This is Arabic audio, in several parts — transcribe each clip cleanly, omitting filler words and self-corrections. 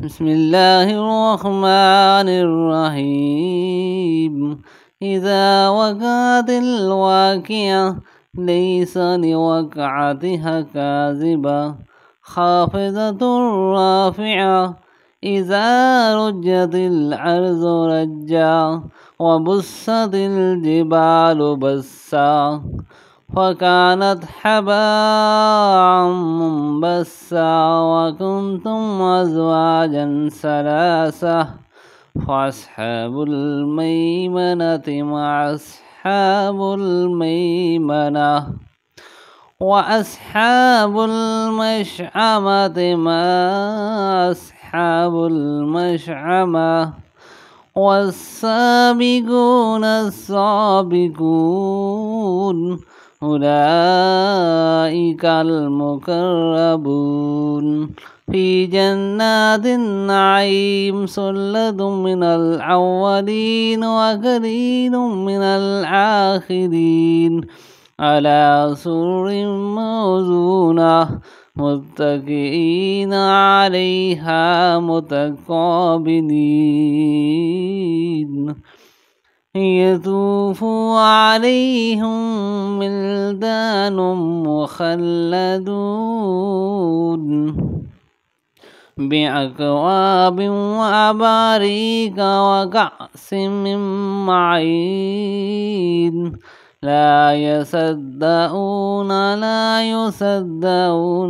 بسم الله الرحمن الرحيم إذا وقعت الواقعة ليس لوقعتها كاذبة خافضة رافعة إذا رجت الأرض رجا وبست الجبال بسا فكانت حباء منبثا وكنتم أزواجا ثلاثة فأصحاب الميمنة مع أصحاب الميمنة وأصحاب المشأمة ما أصحاب المشأمة والسابقون السابقون أولئك المقربون في جنات النعيم ثلة من الأولين وقليل من الآخرين على سرر موزونة متكئين عليها متقابلين يطوف عليهم ولدان مخلدون بأكواب وأباريك وكأس من معين لا يصدعون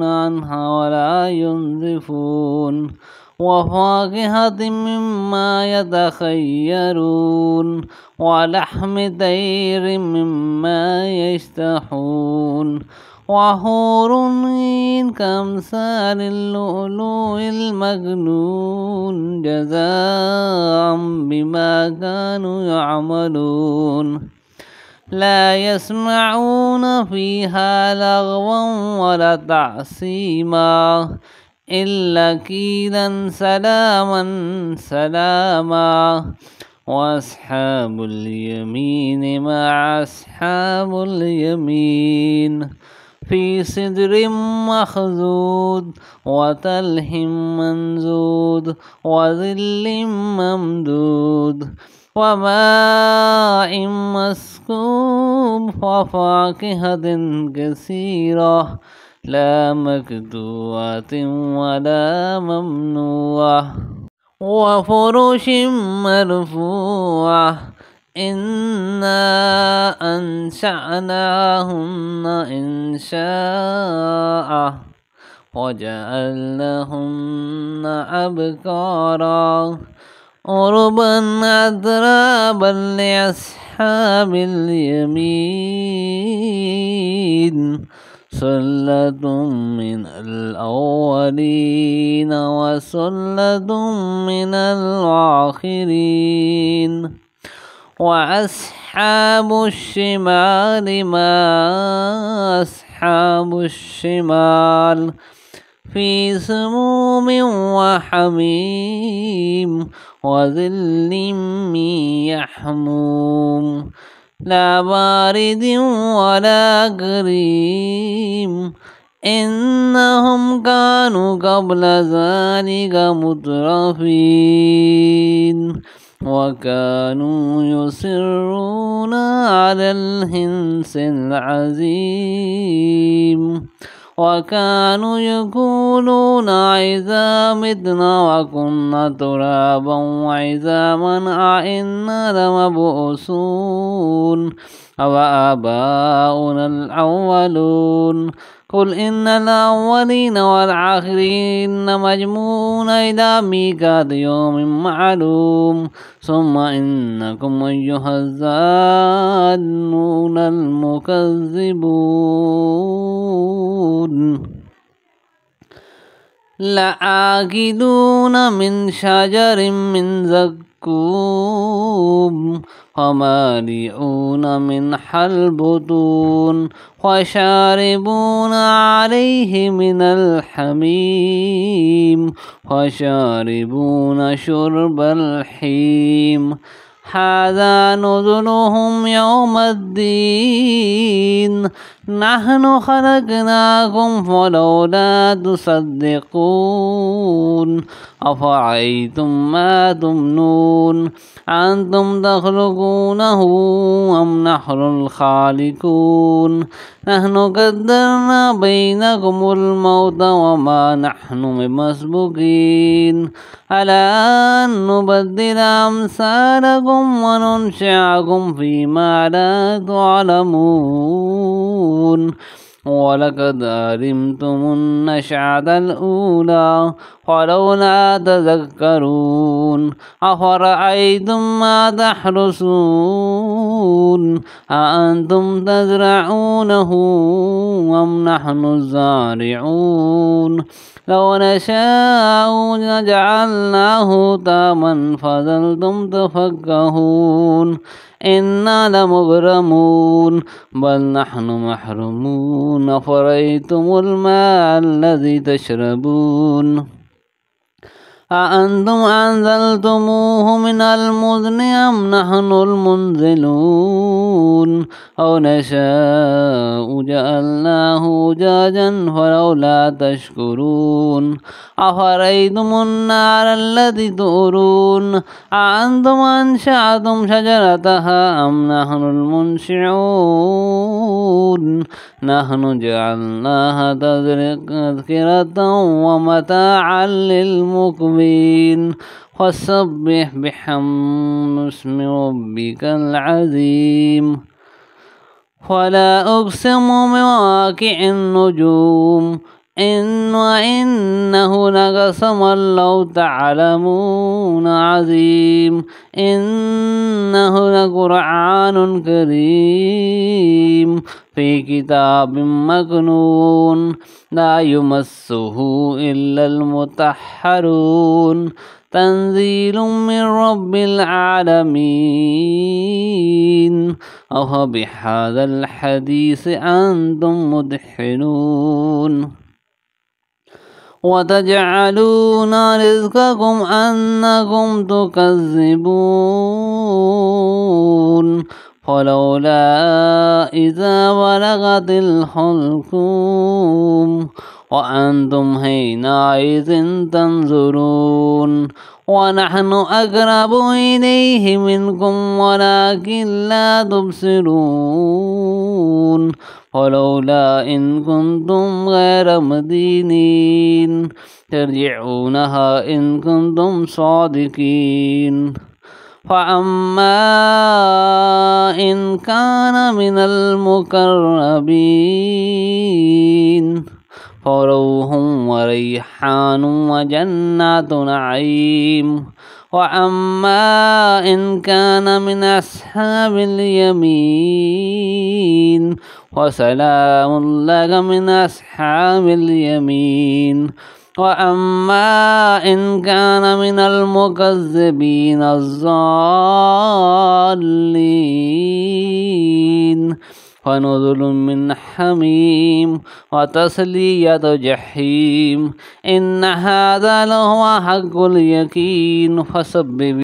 عنها ولا ينزفون وفاكهة مما يتخيرون ولحم طير مما يشتهون وحور عين كأمثال اللؤلؤ المكنون جزاء بما كانوا يعملون لا يسمعون فيها لغوا ولا تعصيما إلا قيلا سلاما سلاما وأصحاب اليمين مع أصحاب اليمين في سدر مخضود وطلح منضود وظل ممدود وماء مسكوب وفاكهة كثيرة لا مقطوعة ولا ممنوعة وفرش مرفوعة إنا أنشأناهن إنشاء وجعلناهن أبكارا عربا أترابا لأصحاب اليمين ثلة من الأولين وثلة من الآخرين وأصحاب الشمال ما أصحاب الشمال في سموم وحميم وظل من يحموم لا بارد ولا كريم إنهم كانوا قبل ذلك مترفين وكانوا يصرون على الحنث العظيم وكانوا يقولون إذا متنا وكنا ترابا وعظاما أئنا لمبعوثون أوآباؤنا الأولون قل إن الأولين والآخرين مجموعون إلى ميقات يوم معلوم ثم إنكم أيها الضالون المكذبون لآكلون من شجر من زقوم ومالئون من البطون وشاربون عليه من الحميم وشاربون شرب الحيم هذا نزلهم يوم الدين نحن خلقناكم فلولا تصدقون أفرأيتم ما تمنون أنتم تخلقونه أم نحن الخالقون نحن قدرنا بينكم الموت وما نحن بمسبوقين على أن نبدل أمثالكم وننشئكم فيما لا تعلمون ولقد علمتم النشأة الأولى فلولا تذكرون أفرأيتم ما تحرثون أأنتم تزرعونه أم نحن الزارعون لو نشاء لجعلناه تاما فظلتم تفكهون إنا لمغرمون بل نحن محرومون أفرأيتم الماء الذي تشربون أأنتم أنزلتموه من المزن أم نحن المنزلون أو نشاء جعلناه أجاجا فلولا تشكرون أفرأيتم النار التي تورون أأنتم أنشأتم شجرتها أم نحن المنشئون نحن جعلناها تذكرة ومتاعا للمقوين فسبح بحمد اسم ربك العظيم فلا أقسم بمواقع النجوم وإنه لقسم لو تعلمون عظيم إنه لقرآن كريم في كتاب مكنون لا يمسه إلا المطهرون تنزيل من رب العالمين أفبهذا الحديث أنتم مدحنون وتجعلون رزقكم أنكم تكذبون فلولا إذا بلغت الحلقوم وأنتم حينئذ تنظرون ونحن أقرب إليه منكم ولكن لا تبصرون ولولا إن كنتم غير مدينين ترجعونها إن كنتم صادقين فأما إن كان من المقربين فروح وريحان وجنات نعيم وأما إن كان من أصحاب اليمين وسلام لك من أصحاب اليمين وأما إن كان من المكذبين الضالين فنزل من حميم وتسلية جحيم إن هذا لهو حق اليقين فسبح